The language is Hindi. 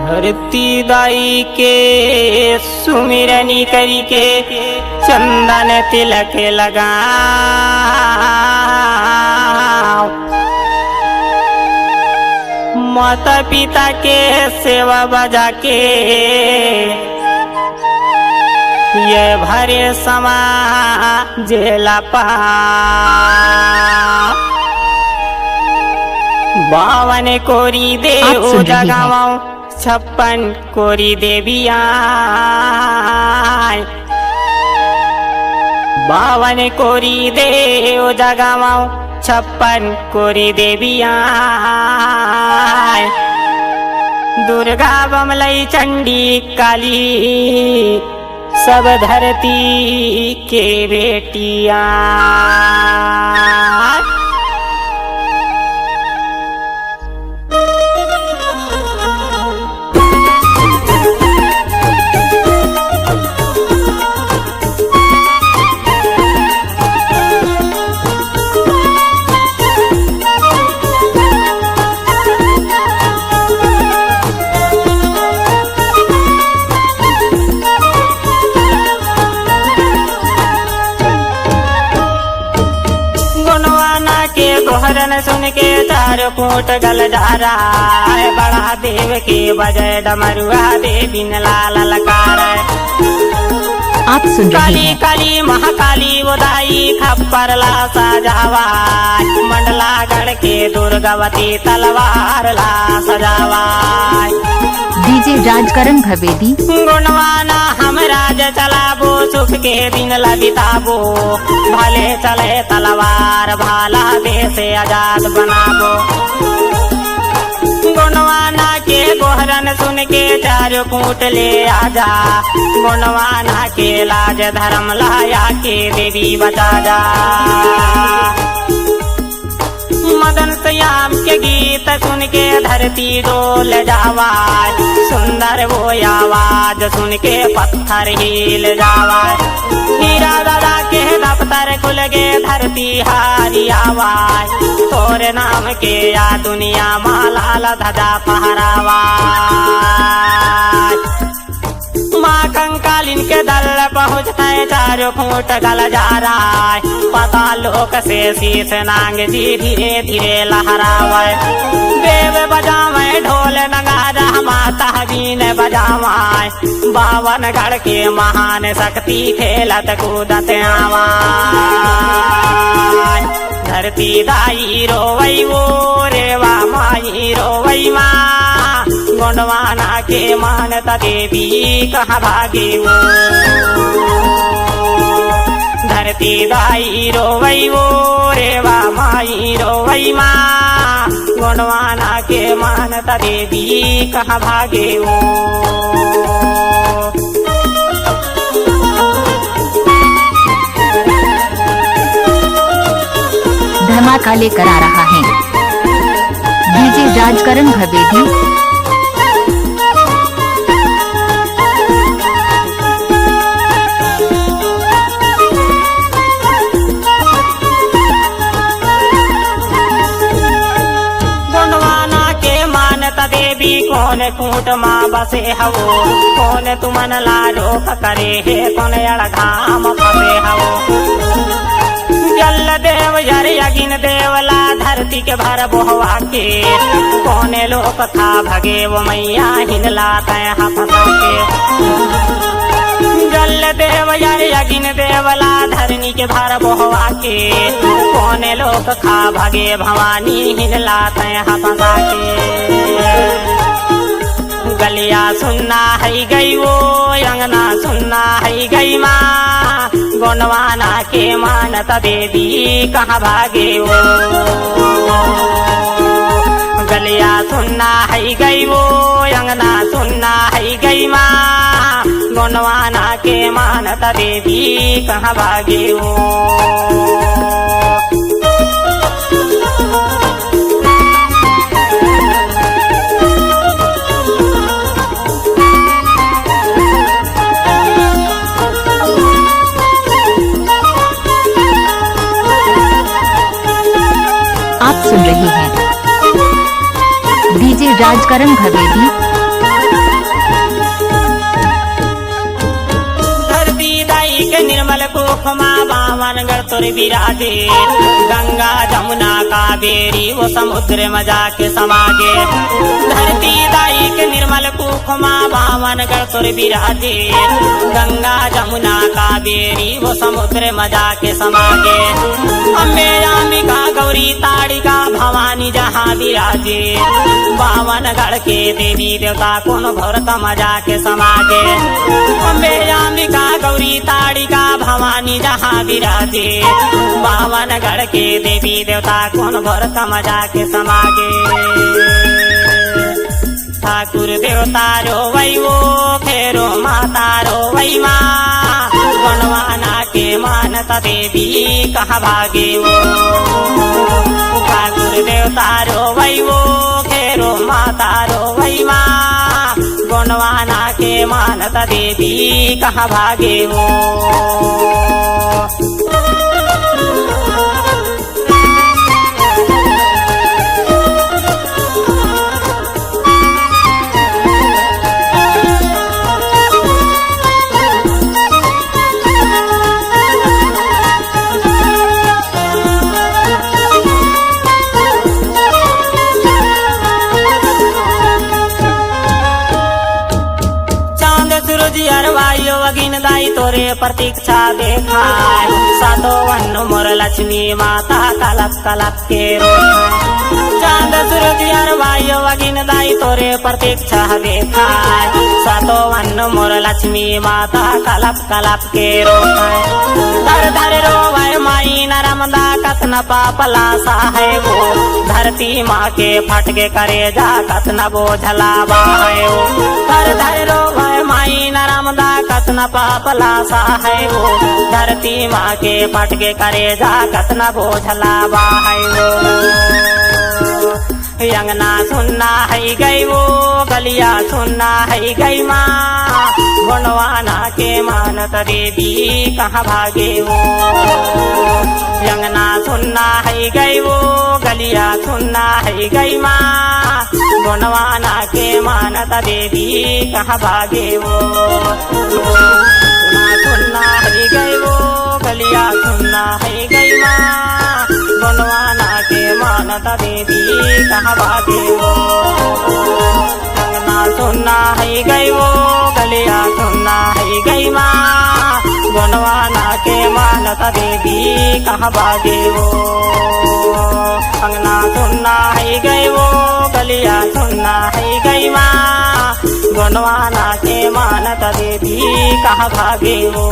धरती दाई के सुमिरनी करी के चंदन तिलक लगा माता पिता के सेवा बजा के ये भरे समा जेला पा बावन कोरी देव जगावाओ 56 कोरी देविया बावन कोरी देव जगावाओ 56 कोरी देविया दुर्गा बमलई चंडी काली सब धरती के बेटिया गोहरन सुन के 4 फूट गल डारा बड़ा देव के बजय डमरुआ देवी लाल लकार आप सुन रहे काली हैं काली महाकाली उदाई खप्पर ला सजावा मंडला गढ़ के दुर्गावती तलवार ला सजावा डीजे राजकरण भवेदी गुणवाना हम राज चलाबो सुख के दिन लबिताबो भले चले तलवार भाला देश आजाद बनाबो गुणवाना के गोहरन सुन के 4 कूट ले आजा गुणवाना के लाज धर्म लाया के देवी बचा जा मदन श्याम के गीत सुन के धरती डोल जावा सुंदर वो आवाज सुन के पत्थर हिल जावा हीरा दादा के दफ्तर खुल गे धरती हारी आवाज तोरे नाम के या दुनिया माला धजा फहरावा माँ कंकालिन के दल पहुँचते 4 फूट गल जा रहा पता लोक से शीश नांग जी धीरे धीरे लहरावे देव बजावे ढोल नगारा माता बीन बजावे 52 गढ़ के महान शक्ति खेलत कूदत आवा धरती दाई रोवई वो रेवा माई रोवई माँ गुणवाना के मानता देवी कहाँ भागे वो धरती दाई रोवई वो रेवा माई रोवई माँ गुणवाना के मानता देवी कहाँ भागे वो धमाका लेकर आ रहा है डीजे राजकरण भवेदी देवी कौन कूट माँ बसे हवो कौन तुमन लाडो करे है कौन अड़घाम फसे हवो जल देव जर यगिन देवला धरती के भर बोहवा के कौन लोक था भगे वो मैया हिनला तय फंसा के जल देव जर यगिन देवला धरनी के भर बोहवा के कौन लोक खा भगे भवानी हिनला तय फंसा के गलिया सुनना है गई वो अंगना सुनना है गई माँ गुणवाना के मानता देवी कहाँ भागे वो गलिया सुनना है गई वो अंगना सुनना है गई माँ गुणवाना के मानता देवी कहाँ भागे वो आप सुन रहे हैं डीजे राजकरण भवेदी। कुखमा बावन गढ़ तुर विराजे गंगा जमुना कावेरी वो समुद्र में जाके समागे धरती दाई के निर्मल कुखमा बावन गढ़ तुर विराजे गंगा जमुना कावेरी वो समुद्र में जाके समागे अम्बे अंबिका गौरी ताड़िका भवानी जहाँ विराजे बावन गढ़ के देवी देवता कौन भरत मजा के समागे अम्बे अंबिका गौरी ताड़िका भवानी जहाँ विराजे बावन गढ़ के देवी देवता कौन भरत मजा के समागे ठाकुर देवता रो वै वो फेरो माता रो वै माँ बनवाना के मानता देवी कहाँ भागे वो ठाकुर देवता रो वै वो फेरो माता रो वै माँ बनवाना के मानता देवी कहाँ भागे वो अरवायो अगिन दाई तोरे प्रतीक्षा देखाय सातो वन मोर लक्ष्मी माता कलप कलप के चांद सूरज अरवायो अगिन दाई तोरे प्रतीक्षा देखाय सातो वन मोर लक्ष्मी माता कलप कलप के धर धर रोवै माई नरमदा कतना पापला सा है वो धरती माँ के फटके करे जा कतना बोझला बा है वो धर धर रोवै माई नरमदा कतना पापला सा है वो धरती माँ के फटके करे जा कतना बोझला बा है वो अंगना सुनना है गई वो गलिया सुनना है गई माँ गुणवाना के मानत देवी कहाँ भागे वो अंगना सुनना है गई वो गलिया सुनना है गई माँ गुणवाना के मानत देवी कहाँ भागे वो सुनना है गई वो गलिया सुनना है गई माँ गुणवाना के मानत देवी कहाँ भागे वो अंगना सुनना है गई वो गलिया सुनना है गई माँ गुणवाना के मानत देवी कहाँ भागे वो अंगना सुनना है गई वो गलिया सुनना है गई माँ गुणवाना के मानत देवी कहाँ भागे वो।